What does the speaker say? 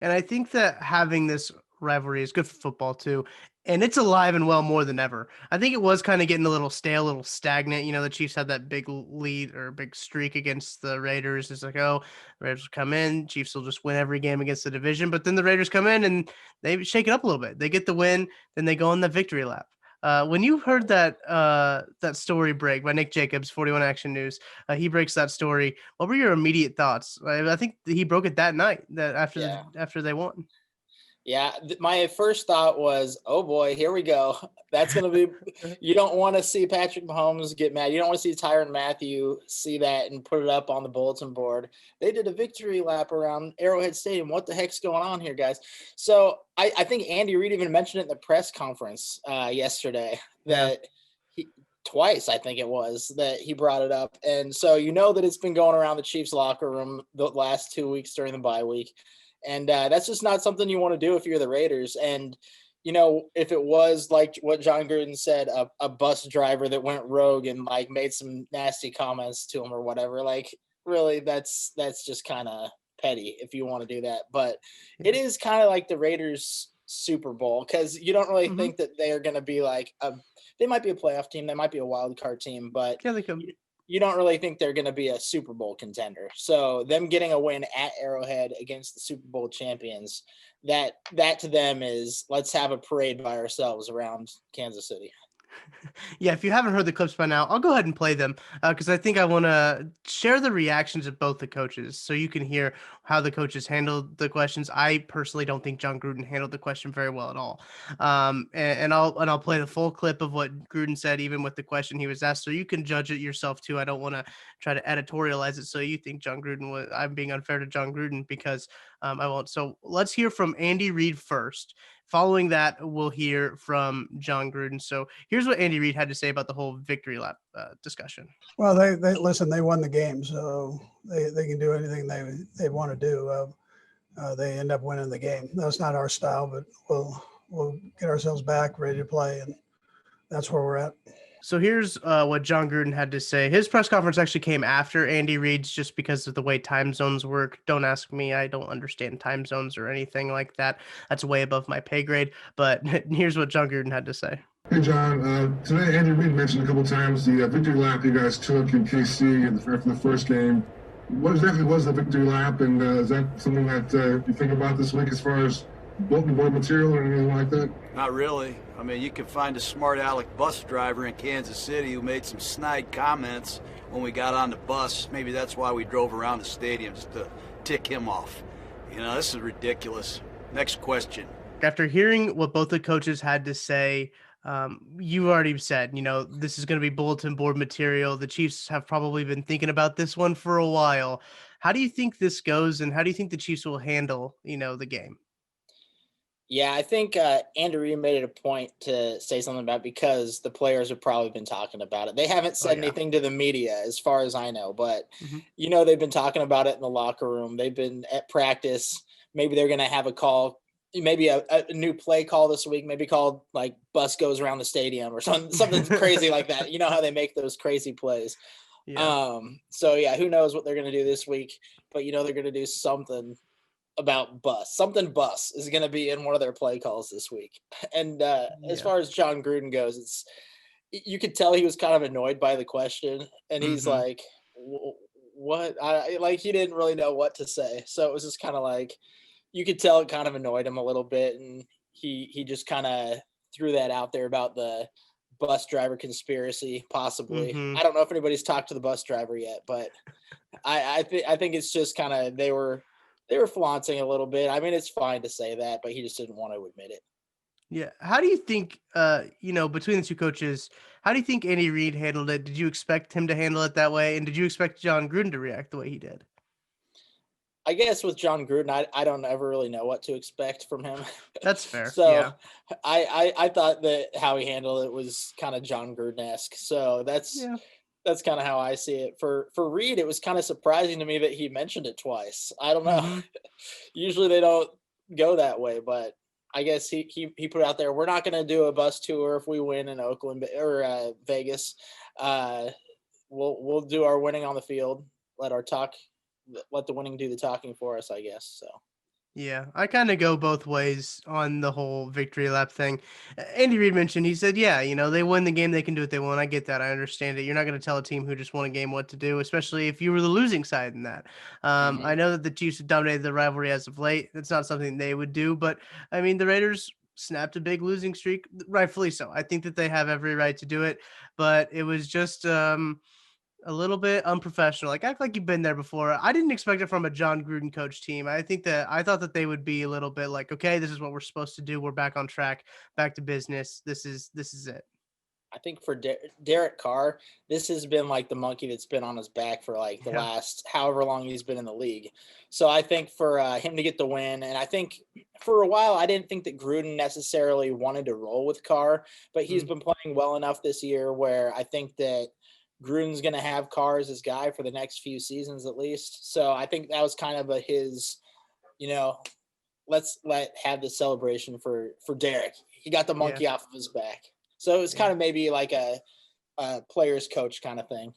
And I think that having this rivalry is good for football too. And it's alive and well more than ever. I think it was kind of getting a little stale, a little stagnant. You know, the Chiefs had that big lead or big streak against the Raiders. It's like, oh, the Raiders will come in, Chiefs will just win every game against the division. But then the Raiders come in and they shake it up a little bit. They get the win, then they go on the victory lap. When you heard that story break by Nick Jacobs, 41 Action News, he breaks that story. What were your immediate thoughts? I think he broke it that night, that Yeah. after they won. Yeah, my first thought was, "Oh boy, here we go." That's gonna be. You don't want to see Patrick Mahomes get mad. You don't want to see Tyrann Mathieu see that and put it up on the bulletin board. They did a victory lap around Arrowhead Stadium. What the heck's going on here, guys? So I think Andy Reid even mentioned it in the press conference yesterday Yeah. that he twice, I think it was, that he brought it up, and so you know that it's been going around the Chiefs locker room the last 2 weeks during the bye week. And that's just not something you want to do if you're the Raiders. And, you know, if it was like what John Gruden said, a bus driver that went rogue and like made some nasty comments to him or whatever, like really that's just kind of petty if you want to do that. But it Yeah. is kind of like the Raiders Super Bowl because you don't really Mhm. think that they are going to be like they might be a playoff team, they might be a wild card team, but Yeah, they come. you don't really think they're going to be a Super Bowl contender. So them getting a win at Arrowhead against the Super Bowl champions, that to them is let's have a parade by ourselves around Kansas City. Yeah, if you haven't heard the clips by now, I'll go ahead and play them because I think I want to share the reactions of both the coaches so you can hear how the coaches handled the questions. I personally don't think John Gruden handled the question very well at all. And I'll play the full clip of what Gruden said, even with the question he was asked, so you can judge it yourself too. I don't want to try to editorialize it so you think John Gruden was. I'm being unfair to John Gruden because I won't. So let's hear from Andy Reid first. Following that, we'll hear from John Gruden. So here's what Andy Reid had to say about the whole victory lap discussion. Well, they listen. They won the game, so they can do anything they want to do. They end up winning the game. That's not our style, but we'll get ourselves back, ready to play, and that's where we're at. So here's what John Gruden had to say. His press conference actually came after Andy Reid's just because of the way time zones work. Don't ask me. I don't understand time zones or anything like that. That's way above my pay grade. But here's what John Gruden had to say. Hey, John. Today, Andy Reid mentioned a couple times the victory lap you guys took in KC after the first game. What exactly was the victory lap, and is that something that you think about this week as far as bulletin board material or anything like that? Not really. I mean, you can find a smart aleck bus driver in Kansas City who made some snide comments when we got on the bus. Maybe that's why we drove around the stadium, just to tick him off. You know, this is ridiculous. Next question. After hearing what both the coaches had to say, you already said, this is going to be bulletin board material. The Chiefs have probably been thinking about this one for a while. How do you think this goes, and how do you think the Chiefs will handle, the game? Yeah, I think Andy Reid made it a point to say something about it because the players have probably been talking about it. They haven't Oh said yeah. anything to the media, as far as I know, but Hmm. they've been talking about it in the locker room. They've been at practice. Maybe they're going to have a call, maybe a new play call this week, maybe called like bus goes around the stadium or something crazy like that. You know how they make those crazy plays. Yeah. So yeah, who knows what they're going to do this week, but they're going to do something about bus. Something bus is going to be in one of their play calls this week. And as Yeah. far as John Gruden goes, you could tell he was kind of annoyed by the question, and he's Hmm. like, "What?" Like he didn't really know what to say, so it was just kind of like you could tell it kind of annoyed him a little bit, and he just kind of threw that out there about the bus driver conspiracy, possibly. Hmm. I don't know if anybody's talked to the bus driver yet, but I think it's just kind of they were flaunting a little bit. I mean, it's fine to say that, but he just didn't want to admit it. Yeah. How do you think, between the two coaches, how do you think Andy Reid handled it? Did you expect him to handle it that way? And did you expect John Gruden to react the way he did? I guess with John Gruden, I don't ever really know what to expect from him. That's fair. So Yeah. I thought that how he handled it was kind of John Gruden-esque. So Yeah. that's kind of how I see it. For Reed, it was kind of surprising to me that he mentioned it twice. I don't know. Hmm. Usually they don't go that way, but I guess he put out there, we're not going to do a bus tour if we win in Oakland or Vegas. Uh, we'll do our winning on the field. Let our talk, let the winning do the talking for us, I guess. So Yeah, I kind of go both ways on the whole victory lap thing. Andy Reid mentioned, he said, yeah, they win the game, they can do what they want. I get that. I understand it. You're not going to tell a team who just won a game what to do, especially if you were the losing side in that. I know that the Chiefs have dominated the rivalry as of late. That's not something they would do, but I mean, the Raiders snapped a big losing streak, rightfully so. I think that they have every right to do it, but it was just, a little bit unprofessional. Like, act like you've been there before. I didn't expect it from a John Gruden coach team. I thought that they would be a little bit like, okay, this is what we're supposed to do. We're back on track, back to business. This is it. I think for Derek Carr, this has been like the monkey that's been on his back for like the Yeah. last however long he's been in the league. So I think for him to get the win, and I think for a while I didn't think that Gruden necessarily wanted to roll with Carr, but he's been playing well enough this year where I think that Gruden's going to have Carr as his guy for the next few seasons at least. So I think that was kind of his, let's have the celebration for Derek. He got the monkey off of his back. So it was kind of maybe like a player's coach kind of thing.